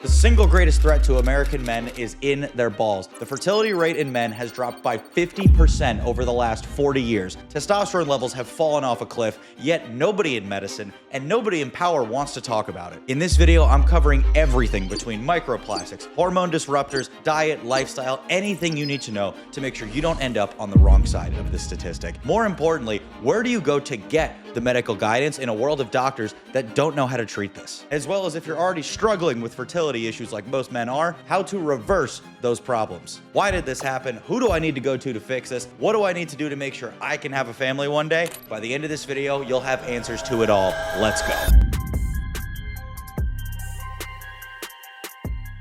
The single greatest threat to American men is in their balls. The fertility rate in men has dropped by 50% over the last 40 years. Testosterone levels have fallen off a cliff, yet nobody in medicine and nobody in power wants to talk about it. In this video, I'm covering everything between microplastics, hormone disruptors, diet, lifestyle, anything you need to know to make sure you don't end up on the wrong side of this statistic. More importantly, where do you go to get the medical guidance in a world of doctors that don't know how to treat this? As well as, if you're already struggling with fertility issues like most men are, how to reverse those problems. Why did this happen? Who do I need to go to fix this? What do I need to do to make sure I can have a family one day? By the end of this video, you'll have answers to it all. Let's go.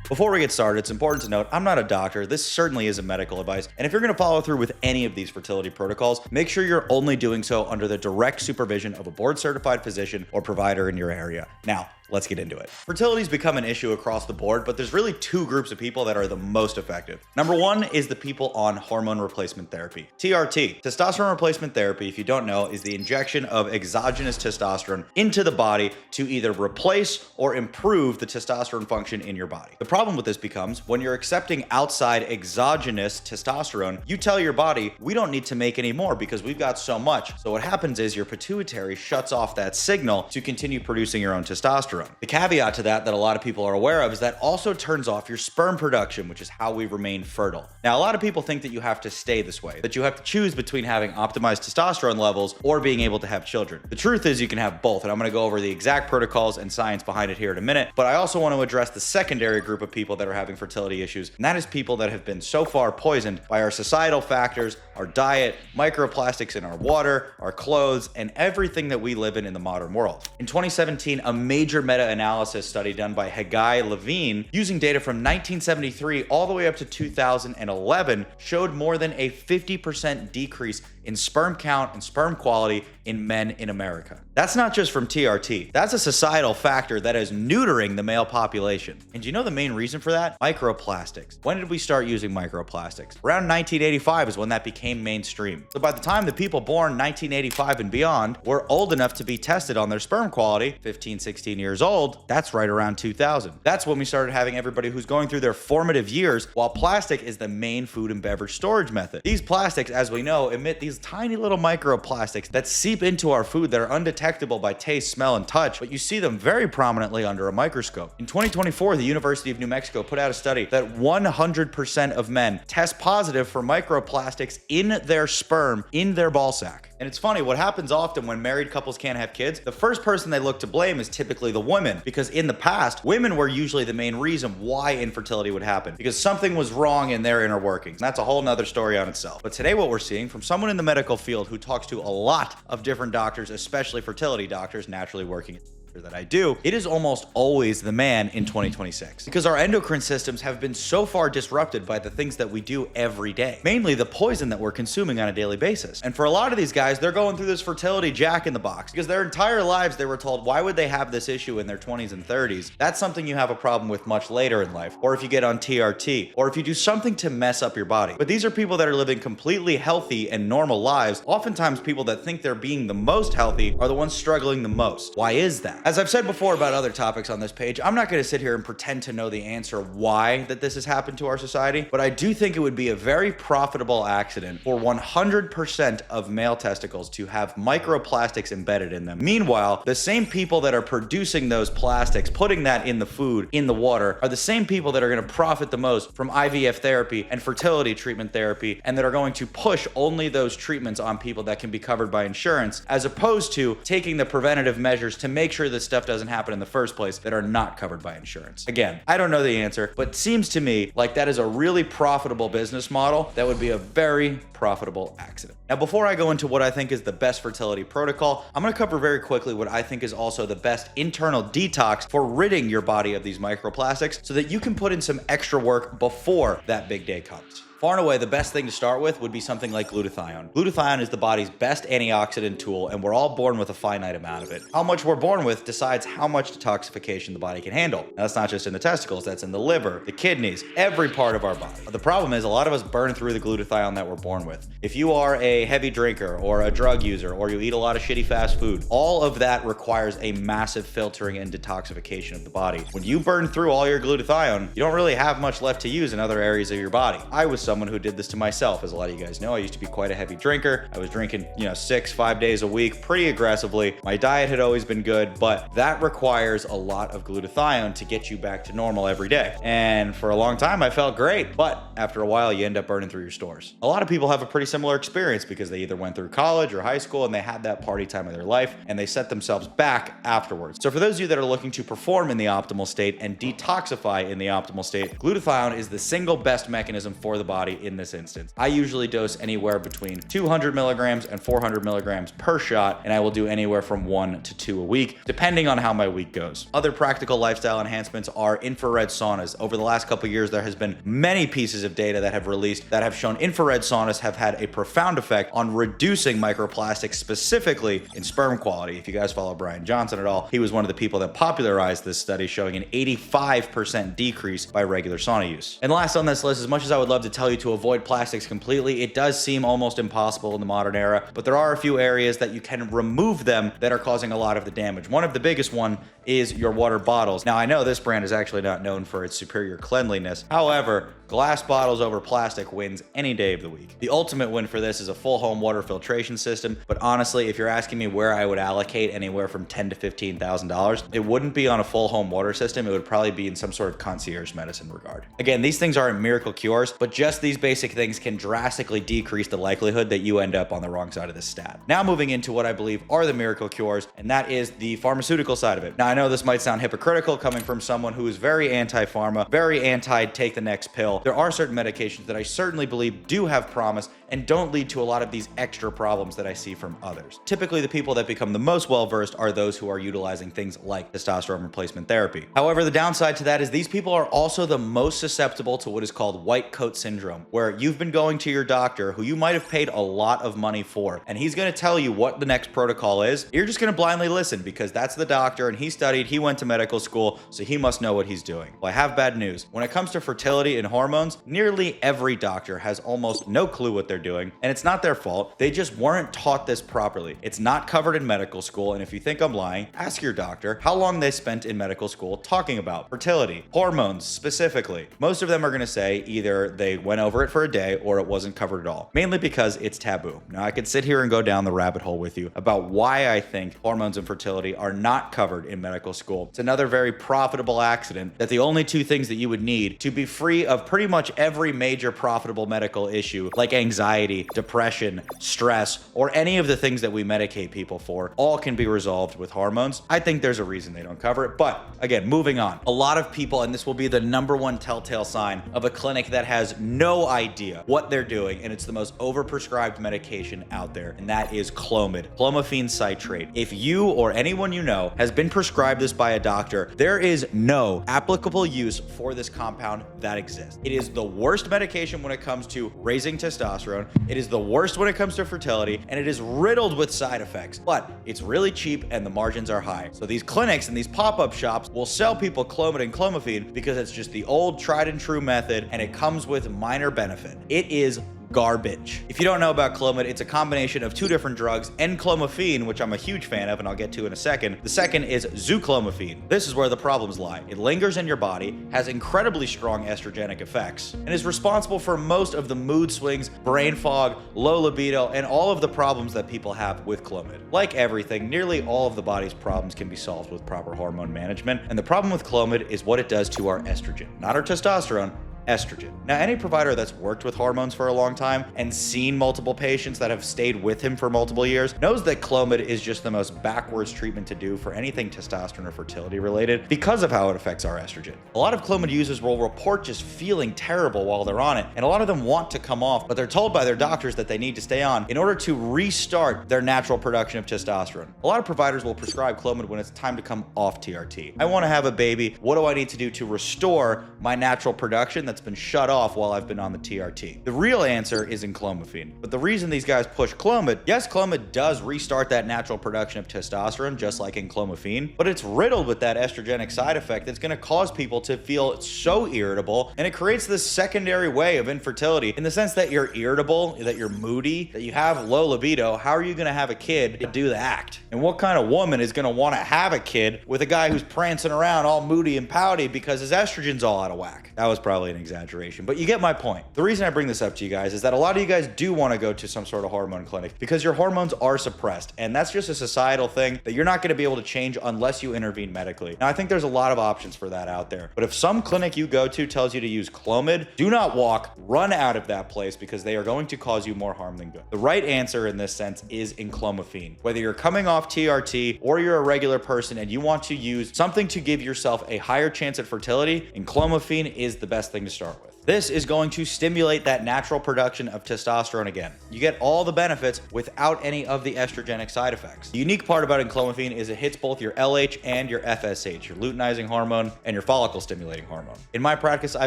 Before we get started, it's important to note I'm not a doctor. This certainly isn't medical advice. And if you're going to follow through with any of these fertility protocols, make sure you're only doing so under the direct supervision of a board-certified physician or provider in your area. Now, let's get into it. Fertility's become an issue across the board, but there's really two groups of people that are the most effective. Number one is the people on hormone replacement therapy. TRT, testosterone replacement therapy, if you don't know, is the injection of exogenous testosterone into the body to either replace or improve the testosterone function in your body. The problem with this becomes when you're accepting outside exogenous testosterone, you tell your body, we don't need to make any more because we've got so much. So what happens is your pituitary shuts off that signal to continue producing your own testosterone. The caveat to that a lot of people are aware of is that also turns off your sperm production, which is how we remain fertile. Now, a lot of people think that you have to stay this way, that you have to choose between having optimized testosterone levels or being able to have children. The truth is you can have both, and I'm going to go over the exact protocols and science behind it here in a minute, but I also want to address the secondary group of people that are having fertility issues, and that is people that have been so far poisoned by our societal factors, our diet, microplastics in our water, our clothes, and everything that we live in the modern world. In 2017, a major meta-analysis study done by Hagai Levine using data from 1973 all the way up to 2011 showed more than a 50% decrease in sperm count and sperm quality in men in America. That's not just from TRT. That's a societal factor that is neutering the male population. And do you know the main reason for that? Microplastics. When did we start using microplastics? Around 1985 is when that became mainstream. So by the time the people born 1985 and beyond were old enough to be tested on their sperm quality, 15, 16 years old, that's right around 2000. That's when we started having everybody who's going through their formative years, while plastic is the main food and beverage storage method. These plastics, as we know, emit these tiny little microplastics that seep into our food that are undetectable by taste, smell, and touch, but you see them very prominently under a microscope. In 2024, the University of New Mexico put out a study that 100% of men test positive for microplastics in their sperm, in their ball sack. And it's funny, what happens often when married couples can't have kids, the first person they look to blame is typically the woman, because in the past, women were usually the main reason why infertility would happen, because something was wrong in their inner workings. And that's a whole nother story on itself. But today what we're seeing from someone in the medical field who talks to a lot of different doctors, especially fertility doctors, naturally working that I do, it is almost always the man in 2026, because our endocrine systems have been so far disrupted by the things that we do every day, mainly the poison that we're consuming on a daily basis. And for a lot of these guys, they're going through this fertility jack in the box because their entire lives they were told, why would they have this issue in their 20s and 30s? That's something you have a problem with much later in life, or if you get on TRT, or if you do something to mess up your body. But these are people that are living completely healthy and normal lives. Oftentimes people that think they're being the most healthy are the ones struggling the most. Why is that? As I've said before about other topics on this page, I'm not going to sit here and pretend to know the answer why that this has happened to our society, but I do think it would be a very profitable accident for 100% of male testicles to have microplastics embedded in them. Meanwhile, the same people that are producing those plastics, putting that in the food, in the water, are the same people that are going to profit the most from IVF therapy and fertility treatment therapy, and that are going to push only those treatments on people that can be covered by insurance, as opposed to taking the preventative measures to make sure this stuff doesn't happen in the first place that are not covered by insurance. Again, I don't know the answer, but it seems to me like that is a really profitable business model that would be a very profitable accident. Now, before I go into what I think is the best fertility protocol, I'm going to cover very quickly what I think is also the best internal detox for ridding your body of these microplastics so that you can put in some extra work before that big day comes. Far and away, the best thing to start with would be something like glutathione. Glutathione is the body's best antioxidant tool, and we're all born with a finite amount of it. How much we're born with decides how much detoxification the body can handle. Now, that's not just in the testicles, that's in the liver, the kidneys, every part of our body. But the problem is a lot of us burn through the glutathione that we're born with. If you are a heavy drinker or a drug user or you eat a lot of shitty fast food, all of that requires a massive filtering and detoxification of the body. When you burn through all your glutathione, you don't really have much left to use in other areas of your body. I was someone who did this to myself. As a lot of you guys know, I used to be quite a heavy drinker. I was drinking, 6-5 days a week pretty aggressively. My diet had always been good, but that requires a lot of glutathione to get you back to normal every day. And for a long time, I felt great, but after a while, you end up burning through your stores. A lot of people have a pretty similar experience because they either went through college or high school and they had that party time of their life and they set themselves back afterwards. So for those of you that are looking to perform in the optimal state and detoxify in the optimal state, glutathione is the single best mechanism for the body in this instance. I usually dose anywhere between 200 milligrams and 400 milligrams per shot, and I will do anywhere from 1 to 2 a week, depending on how my week goes. Other practical lifestyle enhancements are infrared saunas. Over the last couple years, there has been many pieces of data that have released that have shown infrared saunas have had a profound effect on reducing microplastics, specifically in sperm quality. If you guys follow Brian Johnson at all, he was one of the people that popularized this study, showing an 85% decrease by regular sauna use. And last on this list, as much as I would love to tell you to avoid plastics completely, it does seem almost impossible in the modern era, but there are a few areas that you can remove them that are causing a lot of the damage. One of the biggest one is your water bottles. Now, I know this brand is actually not known for its superior cleanliness. However, glass bottles over plastic wins any day of the week. The ultimate win for this is a full home water filtration system, but honestly, if you're asking me where I would allocate anywhere from $10,000 to $15,000, it wouldn't be on a full home water system. It would probably be in some sort of concierge medicine regard. Again, these things aren't miracle cures, but just these basic things can drastically decrease the likelihood that you end up on the wrong side of this stat. Now moving into what I believe are the miracle cures, and that is the pharmaceutical side of it. Now, I know this might sound hypocritical coming from someone who is very anti-pharma, very anti-take the next pill. There are certain medications that I certainly believe do have promise and don't lead to a lot of these extra problems that I see from others. Typically, the people that become the most well-versed are those who are utilizing things like testosterone replacement therapy. However, the downside to that is these people are also the most susceptible to what is called white coat syndrome, where you've been going to your doctor who you might have paid a lot of money for, and he's going to tell you what the next protocol is. You're just going to blindly listen because that's the doctor and he studied, he went to medical school, so he must know what he's doing. Well, I have bad news. When it comes to fertility and hormones, nearly every doctor has almost no clue what they're doing, and it's not their fault. They just weren't taught this properly. It's not covered in medical school, and if you think I'm lying, ask your doctor how long they spent in medical school talking about fertility, hormones specifically. Most of them are going to say either they went over it for a day or it wasn't covered at all, mainly because it's taboo. Now, I could sit here and go down the rabbit hole with you about why I think hormones and fertility are not covered in medical school. It's another very profitable accident that the only two things that you would need to be free of pretty much every major profitable medical issue, like anxiety, depression, stress, or any of the things that we medicate people for, all can be resolved with hormones. I think there's a reason they don't cover it. But again, moving on. A lot of people, and this will be the number one telltale sign of a clinic that has no idea what they're doing, and it's the most overprescribed medication out there, and that is Clomid, clomiphene citrate. If you or anyone you know has been prescribed this by a doctor, there is no applicable use for this compound that exists. It is the worst medication when it comes to raising testosterone. It is the worst when it comes to fertility, and it is riddled with side effects, but it's really cheap and the margins are high. So these clinics and these pop-up shops will sell people Clomid and clomiphene because it's just the old tried and true method, and it comes with minor benefit. It is garbage. If you don't know about Clomid, it's a combination of two different drugs, N-clomiphene, which I'm a huge fan of and I'll get to in a second. The second is zuclomiphene. This is where the problems lie. It lingers in your body, has incredibly strong estrogenic effects, and is responsible for most of the mood swings, brain fog, low libido, and all of the problems that people have with Clomid. Like everything, nearly all of the body's problems can be solved with proper hormone management, and the problem with Clomid is what it does to our estrogen. Not our testosterone, estrogen. Now, any provider that's worked with hormones for a long time and seen multiple patients that have stayed with him for multiple years knows that Clomid is just the most backwards treatment to do for anything testosterone or fertility related because of how it affects our estrogen. A lot of Clomid users will report just feeling terrible while they're on it, and a lot of them want to come off, but they're told by their doctors that they need to stay on in order to restart their natural production of testosterone. A lot of providers will prescribe Clomid when it's time to come off TRT. I want to have a baby. What do I need to do to restore my natural production that's that's been shut off while I've been on the TRT. The real answer is in clomiphene. But the reason these guys push Clomid, yes, Clomid does restart that natural production of testosterone, just like in clomiphene, but it's riddled with that estrogenic side effect that's going to cause people to feel so irritable, and it creates this secondary way of infertility in the sense that you're irritable, that you're moody, that you have low libido. How are you going to have a kid to do the act? And what kind of woman is going to want to have a kid with a guy who's prancing around all moody and pouty because his estrogen's all out of whack? That was probably an exaggeration, but you get my point. The reason I bring this up to you guys is that a lot of you guys do want to go to some sort of hormone clinic because your hormones are suppressed, and that's just a societal thing that you're not going to be able to change unless you intervene medically. Now, I think there's a lot of options for that out there, but if some clinic you go to tells you to use Clomid, do not walk, run out of that place because they are going to cause you more harm than good. The right answer in this sense is in clomiphene. Whether you're coming off TRT or you're a regular person and you want to use something to give yourself a higher chance at fertility, in clomiphene is the best thing to start with. This is going to stimulate that natural production of testosterone again. You get all the benefits without any of the estrogenic side effects. The unique part about clomiphene is it hits both your LH and your FSH, your luteinizing hormone and your follicle stimulating hormone. In my practice, I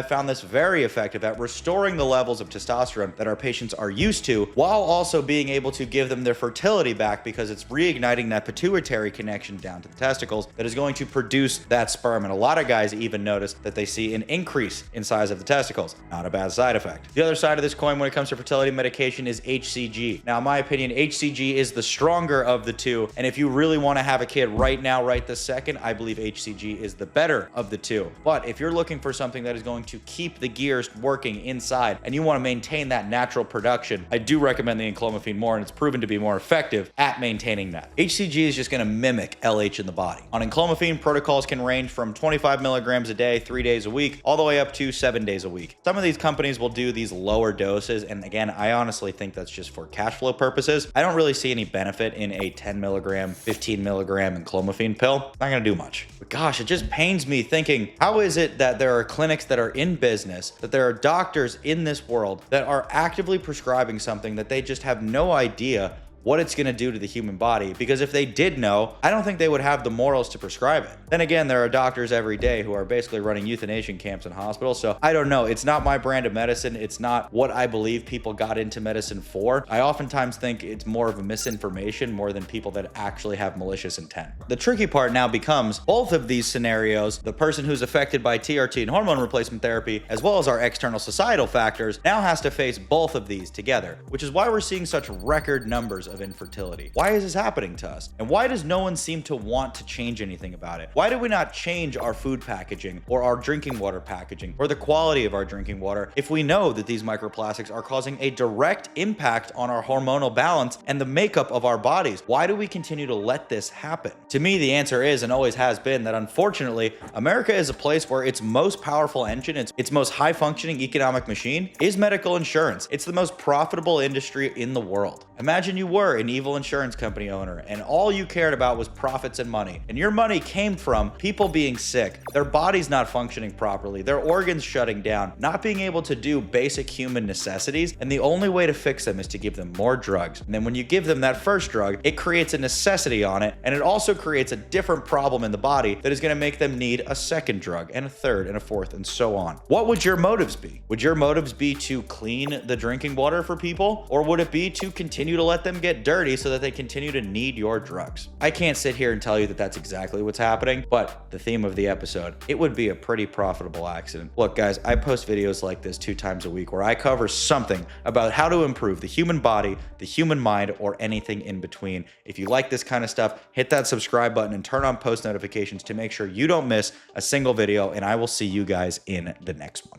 found this very effective at restoring the levels of testosterone that our patients are used to, while also being able to give them their fertility back because it's reigniting that pituitary connection down to the testicles that is going to produce that sperm. And a lot of guys even notice that they see an increase in size of the testicles. Not a bad side effect. The other side of this coin when it comes to fertility medication is HCG. Now, in my opinion, HCG is the stronger of the two. And if you really want to have a kid right now, right this second, I believe HCG is the better of the two. But if you're looking for something that is going to keep the gears working inside and you want to maintain that natural production, I do recommend the clomiphene more, and it's proven to be more effective at maintaining that. HCG is just going to mimic LH in the body. On clomiphene, protocols can range from 25 milligrams a day, 3 days a week, all the way up to 7 days a week. Some of these companies will do these lower doses, and again, I honestly think that's just for cash flow purposes. I don't really see any benefit in a 10 milligram, 15 milligram clomiphene pill. Not gonna do much. But gosh, it just pains me thinking, how is it that there are clinics that are in business, that there are doctors in this world that are actively prescribing something that they just have no idea what it's going to do to the human body? Because if they did know, I don't think they would have the morals to prescribe it. Then again, there are doctors every day who are basically running euthanasia camps in hospitals. So I don't know. It's not my brand of medicine. It's not what I believe people got into medicine for. I oftentimes think it's more of a misinformation more than people that actually have malicious intent. The tricky part now becomes both of these scenarios, the person who's affected by TRT and hormone replacement therapy, as well as our external societal factors, now has to face both of these together, which is why we're seeing such record numbers of infertility. Why is this happening to us? And why does no one seem to want to change anything about it? Why do we not change our food packaging or our drinking water packaging or the quality of our drinking water if we know that these microplastics are causing a direct impact on our hormonal balance and the makeup of our bodies? Why do we continue to let this happen? To me, the answer is, and always has been, that unfortunately, America is a place where its most powerful engine, its most high functioning economic machine is medical insurance. It's the most profitable industry in the world. Imagine you were an evil insurance company owner and all you cared about was profits and money. And your money came from people being sick, their bodies not functioning properly, their organs shutting down, not being able to do basic human necessities. And the only way to fix them is to give them more drugs. And then when you give them that first drug, it creates a necessity on it. And it also creates a different problem in the body that is going to make them need a second drug and a third and a fourth and so on. What would your motives be? Would your motives be to clean the drinking water for people? Or would it be to continue to let them get dirty so that they continue to need your drugs? I can't sit here and tell you that that's exactly what's happening, but the theme of the episode, it would be a pretty profitable accident. Look, guys, I post videos like this 2 times a week where I cover something about how to improve the human body, the human mind, or anything in between. If you like this kind of stuff, hit that subscribe button and turn on post notifications to make sure you don't miss a single video, and I will see you guys in the next one.